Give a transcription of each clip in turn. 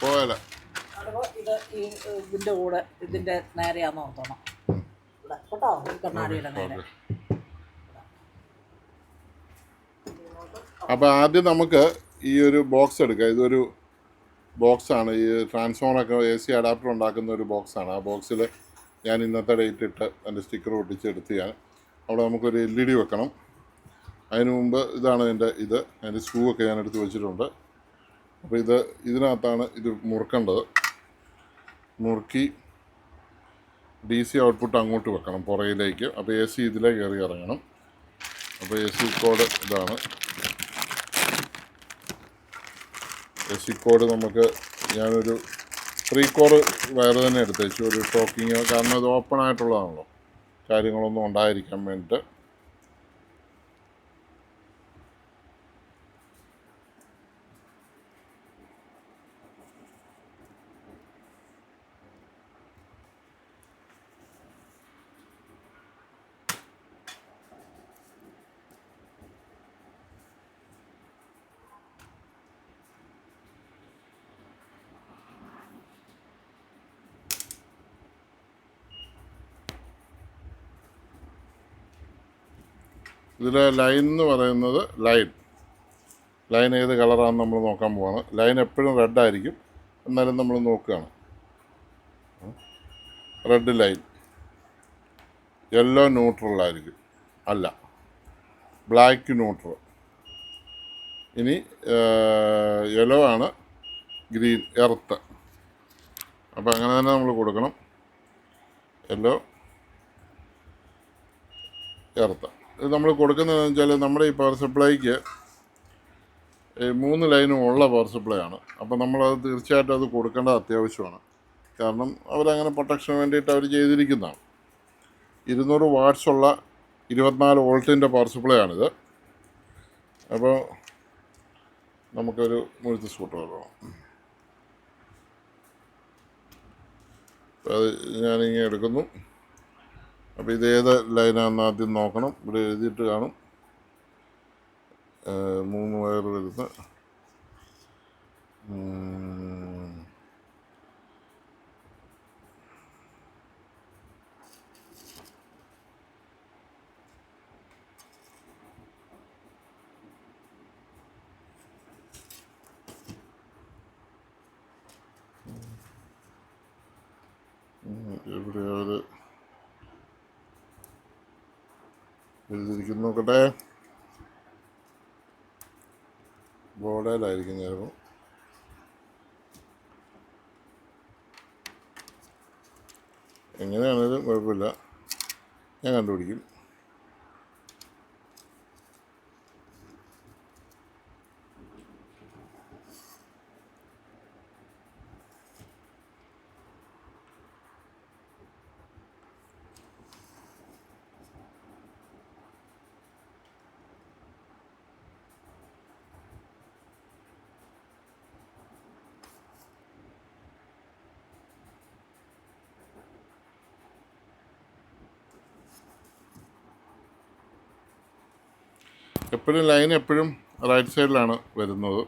പോയാല അപ്പോൾ ഇത് ഇതിൻ്റെ കൂടെ ഇതിൻ്റെ നേരെയാന്ന് ഓർത്തോണം കേട്ടോ, ഈ കണ്ണാടിയുടെ നേരെ. അപ്പോൾ ആദ്യം നമുക്ക് ഈ ഒരു ബോക്സ് എടുക്കാം. ഇതൊരു ബോക്സാണ്, ഈ ട്രാൻസ്ഫോമറൊക്കെ AC അഡാപ്റ്റർ ഉണ്ടാക്കുന്ന ഒരു ബോക്സാണ്. ആ ബോക്സിൽ ഞാൻ ഇന്നത്തെ ഡേറ്റ് ഇട്ട് അതിൻ്റെ സ്റ്റിക്കർ ഒട്ടിച്ചെടുത്ത് അവിടെ നമുക്കൊരു LED വെക്കണം. അതിന് മുമ്പ് ഇതാണ് അതിൻ്റെ സ്ക്രൂ ഒക്കെ ഞാൻ എടുത്ത് വെച്ചിട്ടുണ്ട്. അപ്പോൾ ഇതിനകത്താണ് ഇത് മുറുക്കേണ്ടത്. മുറുക്കി DC ഔട്ട്പുട്ട് അങ്ങോട്ട് വെക്കണം പുറകിലേക്ക്. അപ്പോൾ AC ഇതിലേ കയറി ഇറങ്ങണം. അപ്പോൾ AC കോഡ് ഇതാണ്. AC കോഡ് ഞാനൊരു 3 കോർ വയർ തന്നെ എടുത്തേച്ചു, ഒരു ടോക്കിങ്. കാരണം ഇത് ഓപ്പൺ ആയിട്ടുള്ളതാണല്ലോ, കാര്യങ്ങളൊന്നും ഉണ്ടായിരിക്കാൻ വേണ്ടിയിട്ട്. ഇതിലെ ലൈൻ എന്ന് പറയുന്നത് ലൈൻ ഏത് കളറാണെന്ന് നമ്മൾ നോക്കാൻ പോവാണ്. ലൈൻ എപ്പോഴും റെഡായിരിക്കും, എന്നാലും നമ്മൾ നോക്കുകയാണ്. Red line. യെല്ലോ ന്യൂട്രലായിരിക്കും, അല്ല ബ്ലാക്ക് ന്യൂട്രൽ. ഇനി യെല്ലോ ആണ് ഗ്രീൻ, എർത്ത്. അപ്പോൾ അങ്ങനെ തന്നെ നമ്മൾ കൊടുക്കണം. Yellow, earth. ഇത് നമ്മൾ കൊടുക്കുന്നതെന്ന് വെച്ചാൽ നമ്മുടെ ഈ പവർ സപ്ലൈക്ക് 3 ലൈനും ഉള്ള പവർ സപ്ലൈ ആണ്. അപ്പോൾ നമ്മളത് തീർച്ചയായിട്ടും അത് കൊടുക്കേണ്ടത് അത്യാവശ്യമാണ്. കാരണം അവരങ്ങനെ പ്രൊട്ടക്ഷന് വേണ്ടിയിട്ട് അവർ ചെയ്തിരിക്കുന്നതാണ്. 200 വാട്ട്സ് ഉള്ള 24 വോൾട്ടിൻ്റെ പവർ സപ്ലൈ ആണിത്. അപ്പോൾ നമുക്കൊരു മുഴുത്ത സ്കൂട്ടർ വേണം. അത് ഞാനിങ്ങനെ എടുക്കുന്നു. അപ്പോൾ ഇതേത് ലൈനാണെന്ന് ആദ്യം നോക്കണം. ഇവിടെ എഴുതിയിട്ട് കാണും 3 വയർ വരുന്ന ഇവിടെ അവർ എഴുതിയിരിക്കുന്നു. നോക്കട്ടെ, ബോർഡേലായിരിക്കും ചിലപ്പോൾ. എങ്ങനെയാണേലും കുഴപ്പമില്ല, ഞാൻ കണ്ടുപിടിക്കും. എപ്പോഴും ലൈൻ എപ്പോഴും റൈറ്റ് സൈഡിലാണ് വരുന്നത്.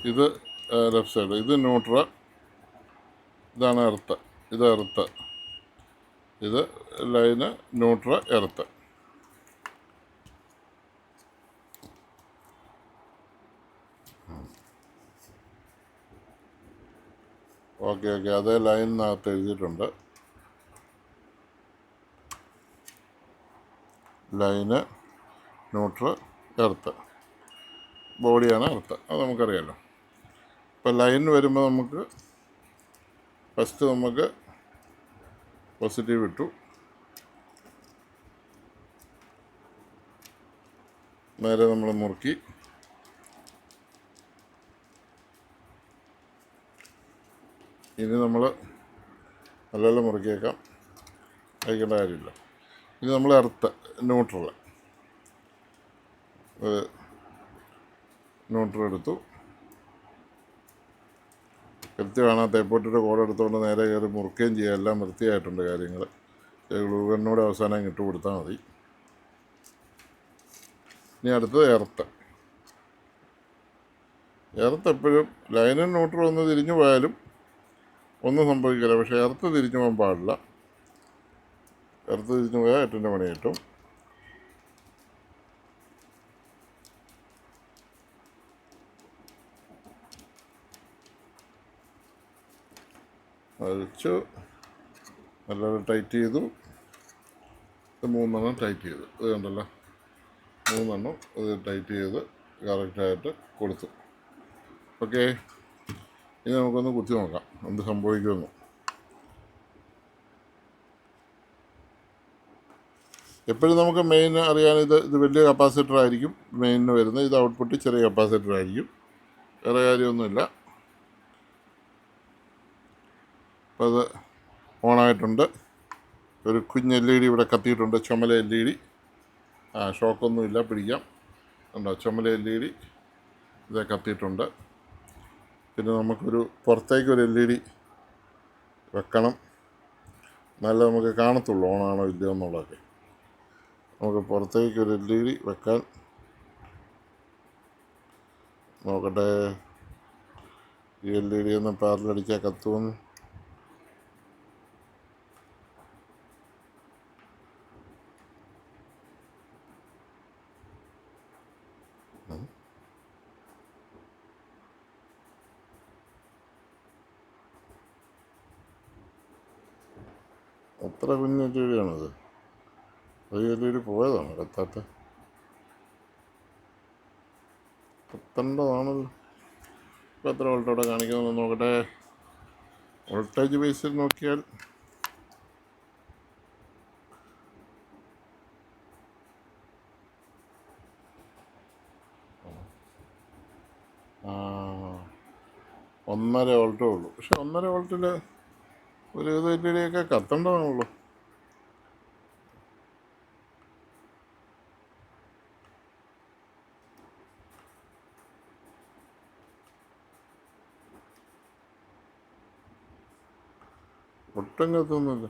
ഇത് ലെഫ്റ്റ് സൈഡ്. ഇത് ന്യൂട്രൽ, ഇതാണ് എർത്ത്. ഇത് എർത്ത്. ഇത് ലൈന് ന്യൂട്രൽ, എർത്ത്. ഓക്കെ, അതേ ലൈനിനകത്ത് എഴുതിയിട്ടുണ്ട്. Line neutral, earth. ബോഡിയാണ് എർത്ത്, അത് നമുക്കറിയാമല്ലോ. ഇപ്പോൾ ലൈൻ വരുമ്പോൾ ഫസ്റ്റ് നമുക്ക് പോസിറ്റീവ് ഇട്ടു. നേരെ നമ്മൾ മുറുക്കി. ഇനി നമ്മൾ നല്ലപോലെ മുറുക്കിയേക്കാം, കഴിക്കേണ്ട കാര്യമില്ല. ഇനി നമ്മൾ എർത്ത്, ന്യൂട്രൽ എടുത്തു. കൃത്യമാണ്. തേപ്പൊട്ടിയുടെ കോഡ് എടുത്തുകൊണ്ട് നേരെ കയറി മുറുക്കുകയും ചെയ്യുക. എല്ലാം വൃത്തിയായിട്ടുണ്ട് കാര്യങ്ങൾ. ഗ്ലൂഗണ്ണൂടെ അവസാനം ഇട്ട് കൊടുത്താൽ മതി. ഇനി അടുത്തത് എർത്ത്. എർത്ത് എപ്പോഴും ലൈനും ന്യൂട്രലും ഒന്ന് തിരിഞ്ഞു പോയാലും ഒന്നും സംഭവിക്കില്ല. പക്ഷേ എർത്ത് തിരിഞ്ഞു പോകാൻ പാടില്ല. എർത്ത് തിരിഞ്ഞു പോയാൽ 8ൻ്റെ പണി കിട്ടും. വലിച്ചു നല്ലോണം ടൈറ്റ് ചെയ്തു. ഇത് 3 ടൈറ്റ് ചെയ്തു. ഇത് കണ്ടല്ലോ, 3 ഇത് ടൈറ്റ് ചെയ്ത് കറക്റ്റായിട്ട് കൊടുത്തു. ഓക്കെ, ഇനി നമുക്കൊന്ന് കുത്തി നോക്കാം എന്ത് സംഭവിക്കുമെന്ന്. എപ്പോഴും നമുക്ക് മെയിൻ അറിയാൻ ഇത് വലിയ കപ്പാസിറ്റർ ആയിരിക്കും മെയിനിന് വരുന്നത്. ഇത് ഔട്ട്പുട്ട് ചെറിയ കപ്പാസിറ്റർ ആയിരിക്കും. വേറെ കാര്യമൊന്നുമില്ല. അപ്പോൾ അത് ഓണായിട്ടുണ്ട്. ഒരു കുഞ്ഞ് LED ഇവിടെ കത്തിയിട്ടുണ്ട്, ചുമല LED. ഷോക്കൊന്നുമില്ല, പിടിക്കാം. ഉണ്ടോ, ചുമല LED ഇത് കത്തിയിട്ടുണ്ട്. പിന്നെ നമുക്കൊരു പുറത്തേക്കൊരു LED വെക്കണം, നല്ല നമുക്ക് കാണത്തുള്ളൂ ഓണാണോ ഇല്ലയോ എന്നുള്ളതൊക്കെ. നമുക്ക് പുറത്തേക്കൊരു LED വെക്കാൻ നോക്കട്ടെ. ഈ LED ഒന്ന് പാരലടിച്ചാൽ കത്തുമെന്ന്. എത്ര കുഞ്ഞ് LED ആണത്? അത് LED പോയതാണ് കത്താത്ത. കത്തേണ്ടതാണല്ലോ. ഇപ്പോൾ എത്ര വോൾട്ടോടെ കാണിക്കുന്നതെന്ന് നോക്കട്ടെ. വോൾട്ടേജ് ബേസിൽ നോക്കിയാൽ ആ 1.5 വോൾട്ടേ ഉള്ളൂ. പക്ഷെ 1.5 വോൾട്ടിൽ ഒരു LED ഒക്കെ കത്തേണ്ടതാണല്ലോ. ഒട്ടും കത്തുന്നില്ല.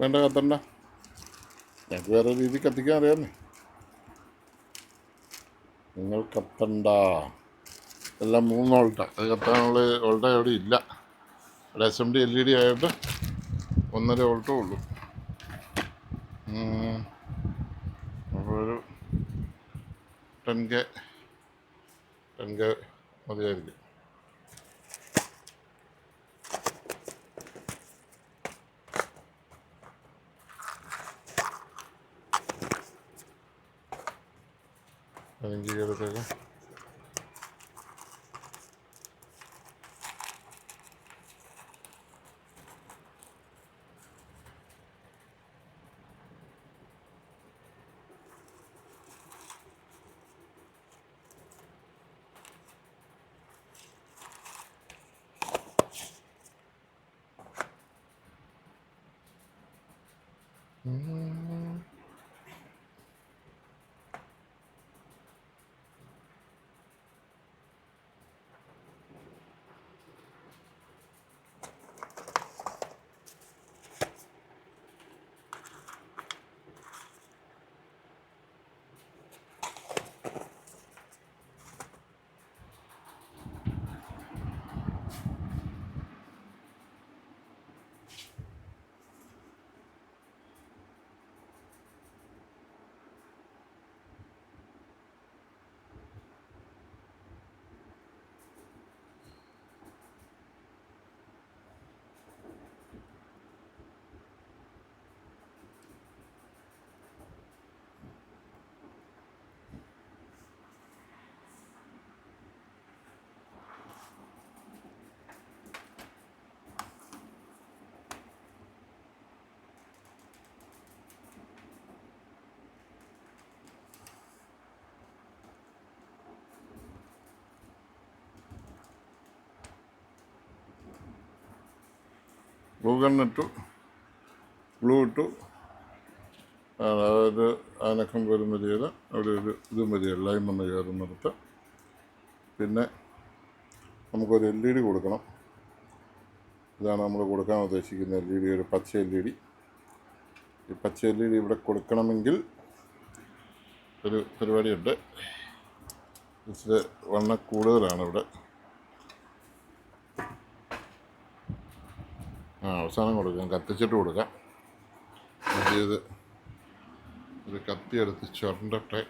വേണ്ട, കത്തണ്ട. ഞങ്ങൾക്ക് വേറെ രീതി കത്തിക്കാൻ അറിയാമേ. നിങ്ങൾ കത്തണ്ട. എല്ലാം 3 വോൾട്ടാണ്. അത് കത്താനുള്ള വോൾട്ടേജ് അവിടെ ഇല്ല. അവിടെ SMD LED ആയിട്ട് 1.5 വോൾട്ടേ ഉള്ളൂ. അപ്പോൾ ഒരു 10K മതിയായിരിക്കും. എനിക്ക് എടുത്തേക്കാം. ഗ്ലൂ ഗണ്ണിട്ടു, ഗ്ലൂ ഇട്ടു. അതായത് അതിനൊക്കെ വരുന്ന ചെയ്ത് അവിടെ ഒരു ഇതും വരിക ലൈൻ വന്ന് കയറുന്നിടത്ത്. പിന്നെ നമുക്കൊരു LED കൊടുക്കണം. ഇതാണ് നമ്മൾ കൊടുക്കാൻ ഉദ്ദേശിക്കുന്ന LED, ഒരു പച്ച LED. ഈ പച്ച LED ഇവിടെ കൊടുക്കണമെങ്കിൽ ഒരു പരിപാടിയുണ്ട്. ഇച്ചിരി വണ്ണം കൂടുതലാണ് ഇവിടെ. അവസാനം കൊടുക്കാം, കത്തിച്ചിട്ട് കൊടുക്കാം. ഇത് ഒരു കത്തി എടുത്ത് ചുരണ്ടട്ടെ.